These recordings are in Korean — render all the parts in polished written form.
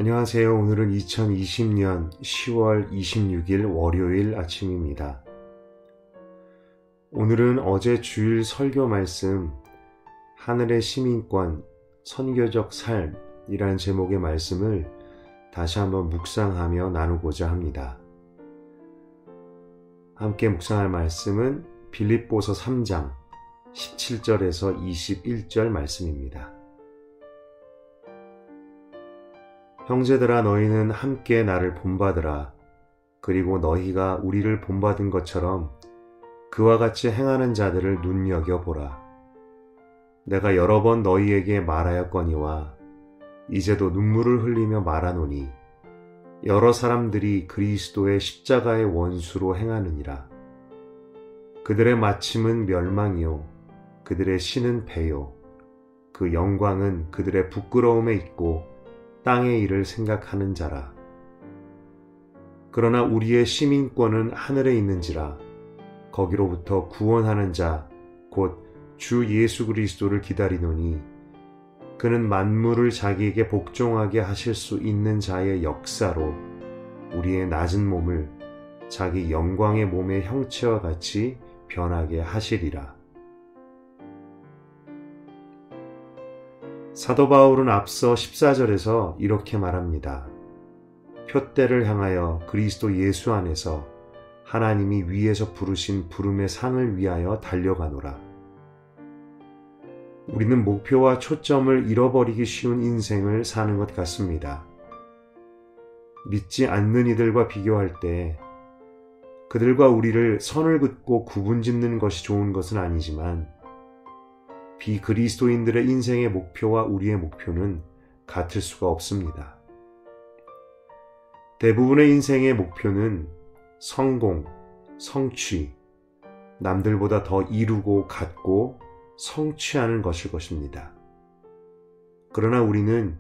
안녕하세요. 오늘은 2020년 10월 26일 월요일 아침입니다. 오늘은 어제 주일 설교 말씀 하늘의 시민권, 선교적 삶이라는 제목의 말씀을 다시 한번 묵상하며 나누고자 합니다. 함께 묵상할 말씀은 빌립보서 3장 17절에서 21절 말씀입니다. 형제들아, 너희는 함께 나를 본받으라. 그리고 너희가 우리를 본받은 것처럼 그와 같이 행하는 자들을 눈여겨보라. 내가 여러 번 너희에게 말하였거니와 이제도 눈물을 흘리며 말하노니 여러 사람들이 그리스도의 십자가의 원수로 행하느니라. 그들의 마침은 멸망이요 그들의 신은 배요 그 영광은 그들의 부끄러움에 있고 땅의 일을 생각하는 자라. 그러나 우리의 시민권은 하늘에 있는지라. 거기로부터 구원하는 자 곧 주 예수 그리스도를 기다리노니 그는 만물을 자기에게 복종하게 하실 수 있는 자의 역사로 우리의 낮은 몸을 자기 영광의 몸의 형체와 같이 변하게 하시리라. 사도 바울은 앞서 14절에서 이렇게 말합니다. 표대를 향하여 그리스도 예수 안에서 하나님이 위에서 부르신 부름의 상을 위하여 달려가노라. 우리는 목표와 초점을 잃어버리기 쉬운 인생을 사는 것 같습니다. 믿지 않는 이들과 비교할 때 그들과 우리를 선을 긋고 구분짓는 것이 좋은 것은 아니지만 비그리스도인들의 인생의 목표와 우리의 목표는 같을 수가 없습니다. 대부분의 인생의 목표는 성공, 성취, 남들보다 더 이루고 갖고 성취하는 것일 것입니다. 그러나 우리는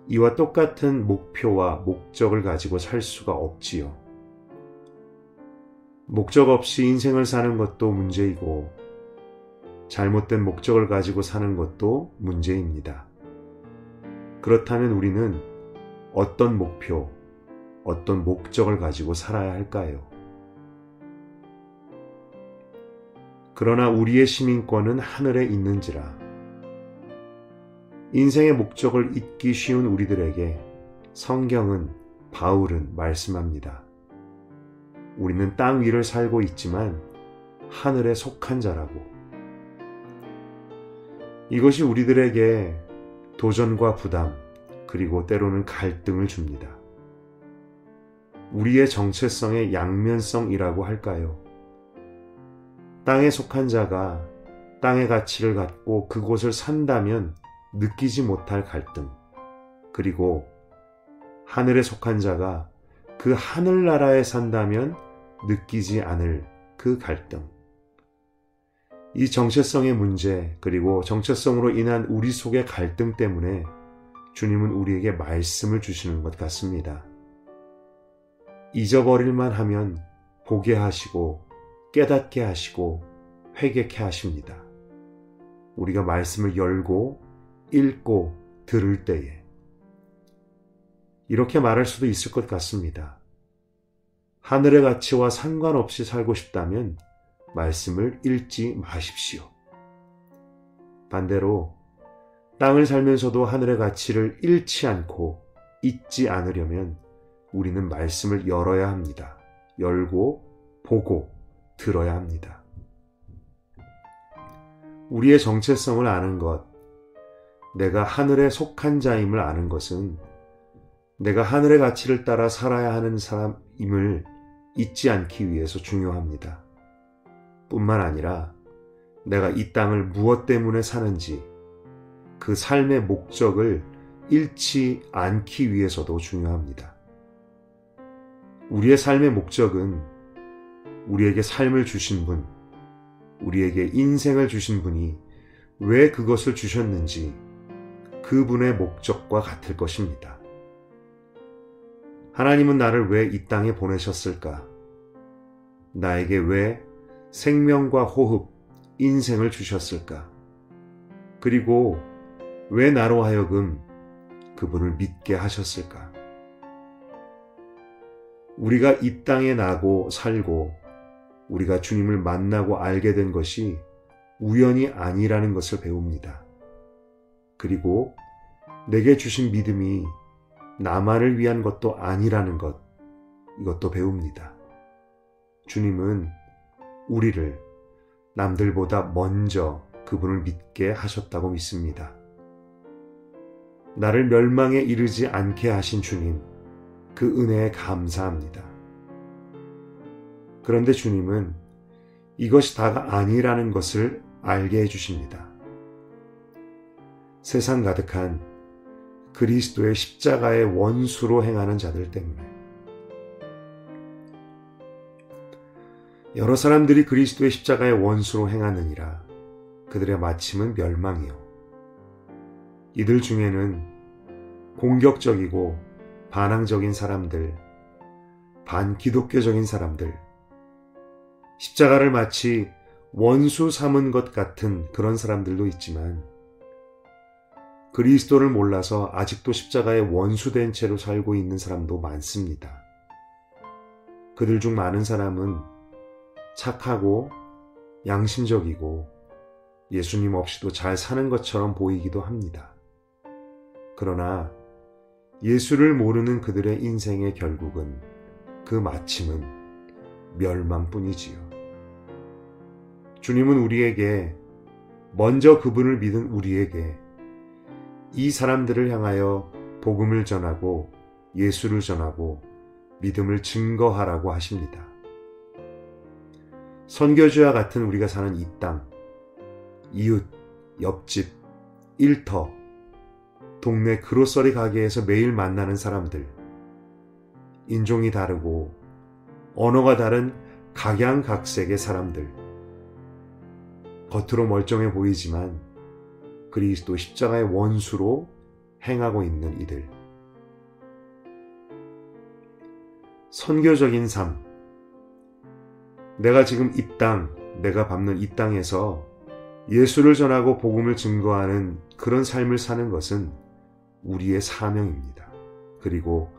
이와 똑같은 목표와 목적을 가지고 살 수가 없지요. 목적 없이 인생을 사는 것도 문제이고 잘못된 목적을 가지고 사는 것도 문제입니다. 그렇다면 우리는 어떤 목표, 어떤 목적을 가지고 살아야 할까요? 그러나 우리의 시민권은 하늘에 있는지라. 인생의 목적을 잊기 쉬운 우리들에게 성경은, 바울은 말씀합니다. 우리는 땅 위를 살고 있지만 하늘에 속한 자라고. 이것이 우리들에게 도전과 부담, 그리고 때로는 갈등을 줍니다. 우리의 정체성의 양면성이라고 할까요? 땅에 속한 자가 땅의 가치를 갖고 그곳을 산다면 느끼지 못할 갈등, 그리고 하늘에 속한 자가 그 하늘나라에 산다면 느끼지 않을 그 갈등. 이 정체성의 문제, 그리고 정체성으로 인한 우리 속의 갈등 때문에 주님은 우리에게 말씀을 주시는 것 같습니다. 잊어버릴만 하면 보게 하시고 깨닫게 하시고 회개케 하십니다. 우리가 말씀을 열고 읽고 들을 때에 이렇게 말할 수도 있을 것 같습니다. 하늘의 가치와 상관없이 살고 싶다면 말씀을 읽지 마십시오. 반대로 땅을 살면서도 하늘의 가치를 잃지 않고 잊지 않으려면 우리는 말씀을 열어야 합니다. 열고 보고 들어야 합니다. 우리의 정체성을 아는 것, 내가 하늘에 속한 자임을 아는 것은 내가 하늘의 가치를 따라 살아야 하는 사람임을 잊지 않기 위해서 중요합니다. 뿐만 아니라 내가 이 땅을 무엇 때문에 사는지 그 삶의 목적을 잃지 않기 위해서도 중요합니다. 우리의 삶의 목적은 우리에게 삶을 주신 분, 우리에게 인생을 주신 분이 왜 그것을 주셨는지 그분의 목적과 같을 것입니다. 하나님은 나를 왜 이 땅에 보내셨을까? 나에게 왜 생명과 호흡, 인생을 주셨을까? 그리고 왜 나로 하여금 그분을 믿게 하셨을까? 우리가 이 땅에 나고 살고 우리가 주님을 만나고 알게 된 것이 우연이 아니라는 것을 배웁니다. 그리고 내게 주신 믿음이 나만을 위한 것도 아니라는 것, 이것도 배웁니다. 주님은 우리를 남들보다 먼저 그분을 믿게 하셨다고 믿습니다. 나를 멸망에 이르지 않게 하신 주님, 그 은혜에 감사합니다. 그런데 주님은 이것이 다가 아니라는 것을 알게 해주십니다. 세상 가득한 그리스도의 십자가의 원수로 행하는 자들 때문에 여러 사람들이 그리스도의 십자가의 원수로 행하느니라 그들의 마침은 멸망이요. 이들 중에는 공격적이고 반항적인 사람들, 반기독교적인 사람들, 십자가를 마치 원수 삼은 것 같은 그런 사람들도 있지만 그리스도를 몰라서 아직도 십자가의 원수된 채로 살고 있는 사람도 많습니다. 그들 중 많은 사람은 착하고 양심적이고 예수님 없이도 잘 사는 것처럼 보이기도 합니다. 그러나 예수를 모르는 그들의 인생의 결국은 그 마침은 멸망뿐이지요. 주님은 우리에게, 먼저 그분을 믿은 우리에게 이 사람들을 향하여 복음을 전하고 예수를 전하고 믿음을 증거하라고 하십니다. 선교주와 같은 우리가 사는 이 땅, 이웃, 옆집, 일터, 동네 그로서리 가게에서 매일 만나는 사람들, 인종이 다르고 언어가 다른 각양각색의 사람들, 겉으로 멀쩡해 보이지만 그리스도 십자가의 원수로 행하고 있는 이들. 선교적인 삶. 내가 지금 이 땅, 내가 밟는 이 땅에서 예수를 전하고 복음을 증거하는 그런 삶을 사는 것은 우리의 사명입니다. 그리고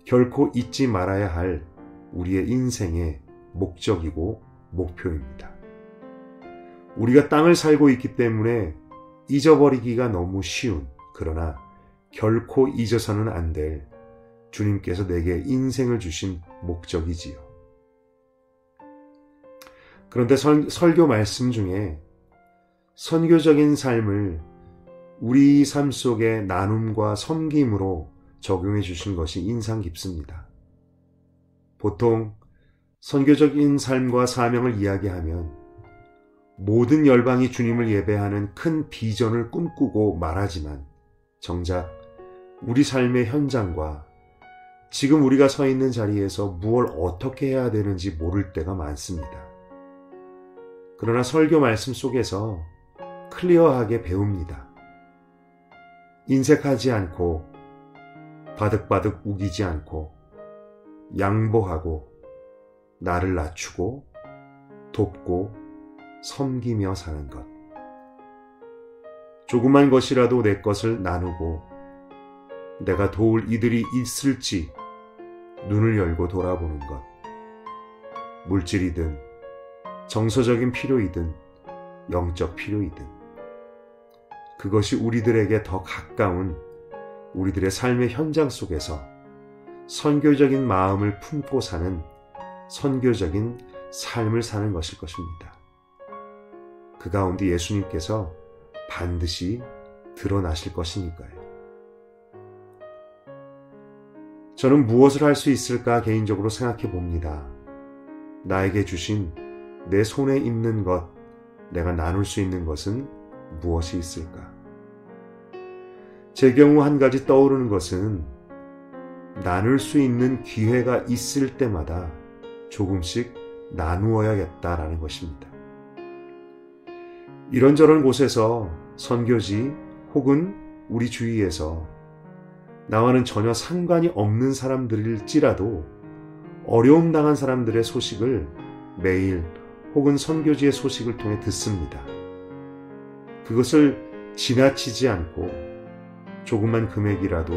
결코 잊지 말아야 할 우리의 인생의 목적이고 목표입니다. 우리가 땅을 살고 있기 때문에 잊어버리기가 너무 쉬운, 그러나 결코 잊어서는 안 될 주님께서 내게 인생을 주신 목적이지요. 그런데 설교 말씀 중에 선교적인 삶을 우리 삶 속의 나눔과 섬김으로 적용해 주신 것이 인상 깊습니다. 보통 선교적인 삶과 사명을 이야기하면 모든 열방이 주님을 예배하는 큰 비전을 꿈꾸고 말하지만 정작 우리 삶의 현장과 지금 우리가 서 있는 자리에서 무엇을 어떻게 해야 되는지 모를 때가 많습니다. 그러나 설교 말씀 속에서 클리어하게 배웁니다. 인색하지 않고 바득바득 우기지 않고 양보하고 나를 낮추고 돕고 섬기며 사는 것. 조그만 것이라도 내 것을 나누고 내가 도울 이들이 있을지 눈을 열고 돌아보는 것. 물질이든 정서적인 필요이든 영적 필요이든 그것이 우리들에게 더 가까운 우리들의 삶의 현장 속에서 선교적인 마음을 품고 사는 선교적인 삶을 사는 것일 것입니다. 그 가운데 예수님께서 반드시 드러나실 것이니까요. 저는 무엇을 할 수 있을까 개인적으로 생각해 봅니다. 나에게 주신 내 손에 있는 것, 내가 나눌 수 있는 것은 무엇이 있을까? 제 경우 한 가지 떠오르는 것은 나눌 수 있는 기회가 있을 때마다 조금씩 나누어야겠다라는 것입니다. 이런저런 곳에서 선교지 혹은 우리 주위에서 나와는 전혀 상관이 없는 사람들일지라도 어려움 당한 사람들의 소식을 매일 혹은 선교지의 소식을 통해 듣습니다. 그것을 지나치지 않고 조그만 금액이라도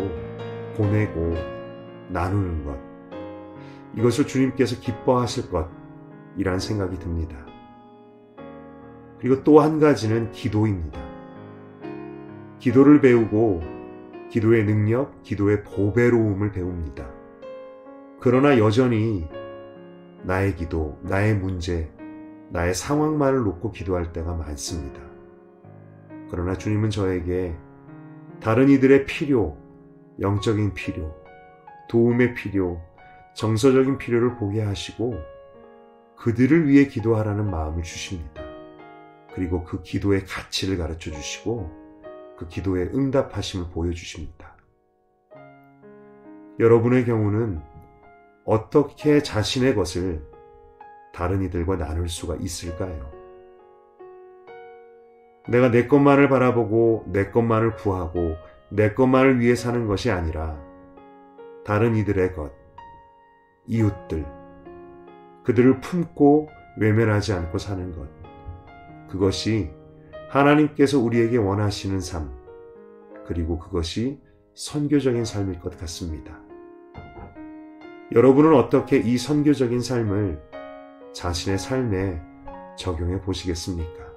보내고 나누는 것. 이것을 주님께서 기뻐하실 것이란 생각이 듭니다. 그리고 또 한 가지는 기도입니다. 기도를 배우고 기도의 능력, 기도의 보배로움을 배웁니다. 그러나 여전히 나의 기도, 나의 문제, 나의 상황만을 놓고 기도할 때가 많습니다. 그러나 주님은 저에게 다른 이들의 필요, 영적인 필요, 도움의 필요, 정서적인 필요를 보게 하시고 그들을 위해 기도하라는 마음을 주십니다. 그리고 그 기도의 가치를 가르쳐 주시고 그 기도의 응답하심을 보여주십니다. 여러분의 경우는 어떻게 자신의 것을 다른 이들과 나눌 수가 있을까요? 내가 내 것만을 바라보고 내 것만을 구하고 내 것만을 위해 사는 것이 아니라 다른 이들의 것, 이웃들, 그들을 품고 외면하지 않고 사는 것, 그것이 하나님께서 우리에게 원하시는 삶, 그리고 그것이 선교적인 삶일 것 같습니다. 여러분은 어떻게 이 선교적인 삶을 자신의 삶에 적용해 보시겠습니까?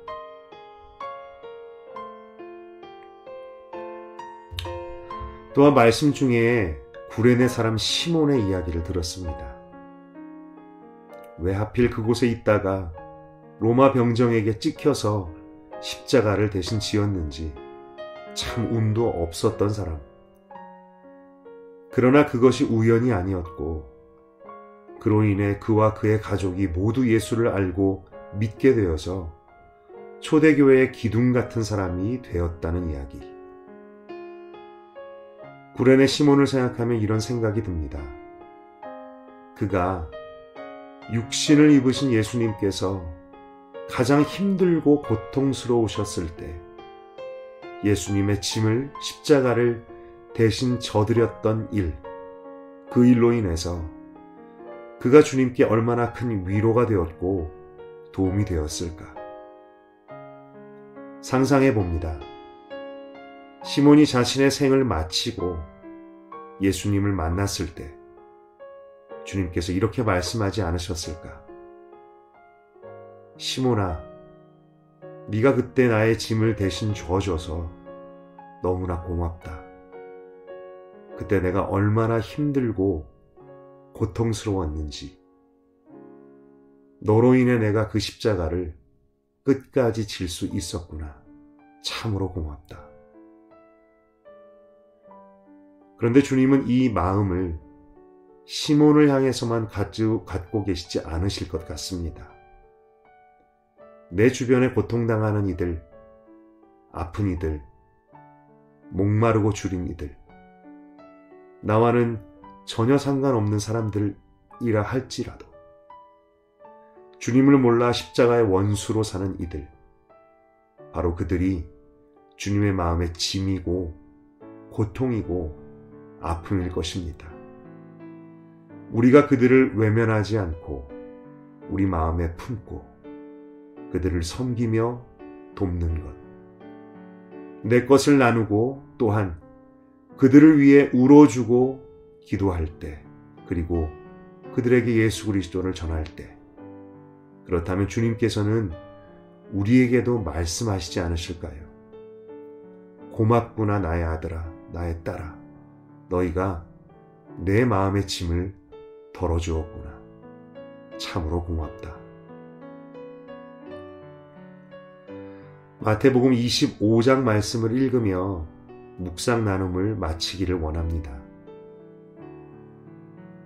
또한 말씀 중에 구레네 사람 시몬의 이야기를 들었습니다. 왜 하필 그곳에 있다가 로마 병정에게 찍혀서 십자가를 대신 지었는지 참 운도 없었던 사람. 그러나 그것이 우연이 아니었고 그로 인해 그와 그의 가족이 모두 예수를 알고 믿게 되어서 초대교회의 기둥 같은 사람이 되었다는 이야기. 구레네 시몬을 생각하면 이런 생각이 듭니다. 그가 육신을 입으신 예수님께서 가장 힘들고 고통스러우셨을 때 예수님의 짐을, 십자가를 대신 져드렸던 일, 그 일로 인해서 그가 주님께 얼마나 큰 위로가 되었고 도움이 되었을까. 상상해 봅니다. 시몬이 자신의 생을 마치고 예수님을 만났을 때 주님께서 이렇게 말씀하지 않으셨을까? 시몬아, 네가 그때 나의 짐을 대신 져줘서 너무나 고맙다. 그때 내가 얼마나 힘들고 고통스러웠는지, 너로 인해 내가 그 십자가를 끝까지 질 수 있었구나. 참으로 고맙다. 그런데 주님은 이 마음을 시몬을 향해서만 갖고 계시지 않으실 것 같습니다. 내 주변에 고통당하는 이들, 아픈 이들, 목마르고 줄인 이들, 나와는 전혀 상관없는 사람들이라 할지라도 주님을 몰라 십자가의 원수로 사는 이들, 바로 그들이 주님의 마음의 짐이고 고통이고 아픔일 것입니다. 우리가 그들을 외면하지 않고 우리 마음에 품고 그들을 섬기며 돕는 것, 내 것을 나누고 또한 그들을 위해 울어주고 기도할 때, 그리고 그들에게 예수 그리스도를 전할 때, 그렇다면 주님께서는 우리에게도 말씀하시지 않으실까요? 고맙구나 나의 아들아, 나의 딸아, 너희가 내 마음의 짐을 덜어주었구나. 참으로 고맙다. 마태복음 25장 말씀을 읽으며 묵상 나눔을 마치기를 원합니다.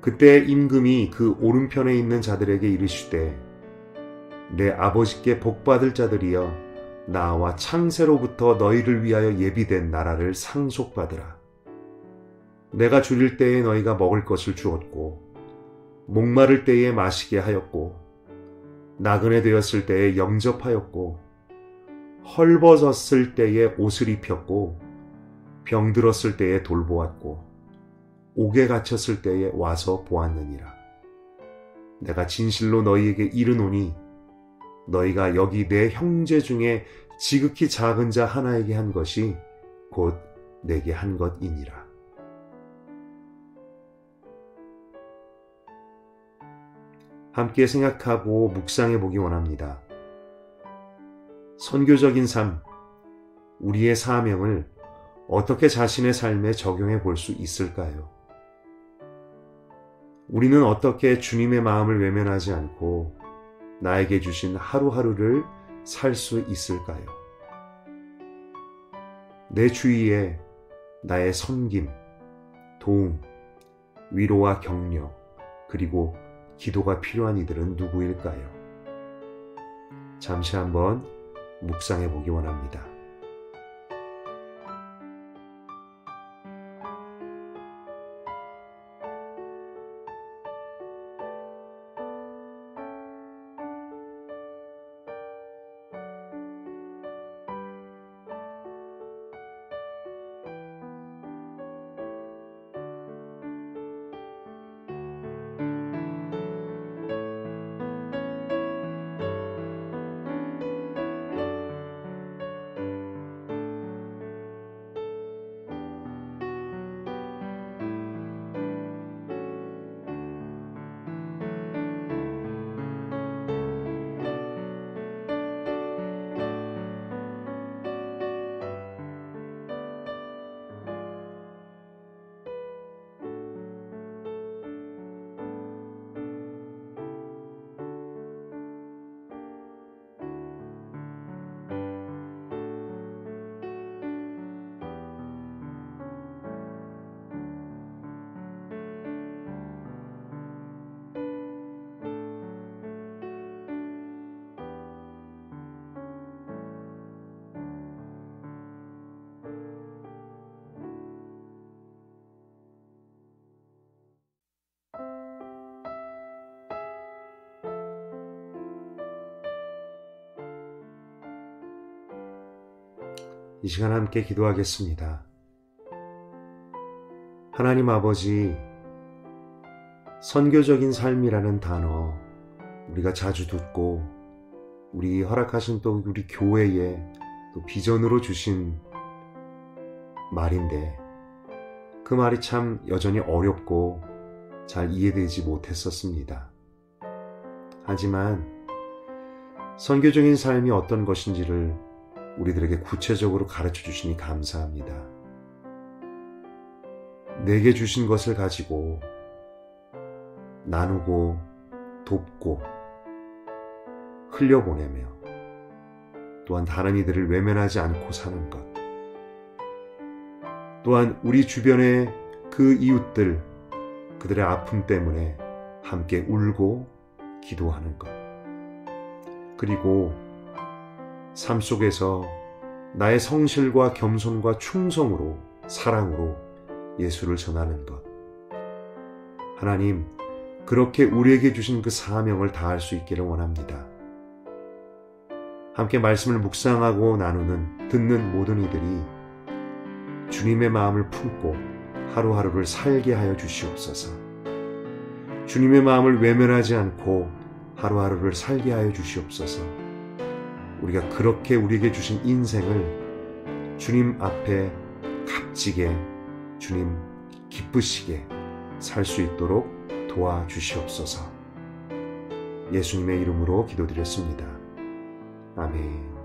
그때 임금이 그 오른편에 있는 자들에게 이르시되, 내 아버지께 복받을 자들이여, 나와 창세로부터 너희를 위하여 예비된 나라를 상속받으라. 내가 줄일 때에 너희가 먹을 것을 주었고, 목마를 때에 마시게 하였고, 나그네 되었을 때에 영접하였고, 헐벗었을 때에 옷을 입혔고, 병들었을 때에 돌보았고, 옥에 갇혔을 때에 와서 보았느니라. 내가 진실로 너희에게 이르노니 너희가 여기 내 형제 중에 지극히 작은 자 하나에게 한 것이 곧 내게 한 것이니라. 함께 생각하고 묵상해 보기 원합니다. 선교적인 삶, 우리의 사명을 어떻게 자신의 삶에 적용해 볼 수 있을까요? 우리는 어떻게 주님의 마음을 외면하지 않고 나에게 주신 하루하루를 살 수 있을까요? 내 주위에 나의 섬김, 도움, 위로와 격려, 그리고 기도가 필요한 이들은 누구일까요? 잠시 한번 묵상해 보기 원합니다. 이 시간 함께 기도하겠습니다. 하나님 아버지, 선교적인 삶이라는 단어 우리가 자주 듣고 우리 허락하신 또 우리 교회에 또 비전으로 주신 말인데 그 말이 참 여전히 어렵고 잘 이해되지 못했었습니다. 하지만 선교적인 삶이 어떤 것인지를 우리들에게 구체적으로 가르쳐 주시니 감사합니다. 내게 주신 것을 가지고 나누고 돕고 흘려보내며 또한 다른 이들을 외면하지 않고 사는 것, 또한 우리 주변의 그 이웃들, 그들의 아픔 때문에 함께 울고 기도하는 것, 그리고 삶 속에서 나의 성실과 겸손과 충성으로, 사랑으로 예수를 전하는 것. 하나님, 그렇게 우리에게 주신 그 사명을 다할 수 있기를 원합니다. 함께 말씀을 묵상하고 나누는, 듣는 모든 이들이 주님의 마음을 품고 하루하루를 살게 하여 주시옵소서. 주님의 마음을 외면하지 않고 하루하루를 살게 하여 주시옵소서. 우리가 그렇게 우리에게 주신 인생을 주님 앞에 값지게, 주님 기쁘시게 살 수 있도록 도와주시옵소서. 예수님의 이름으로 기도드렸습니다. 아멘.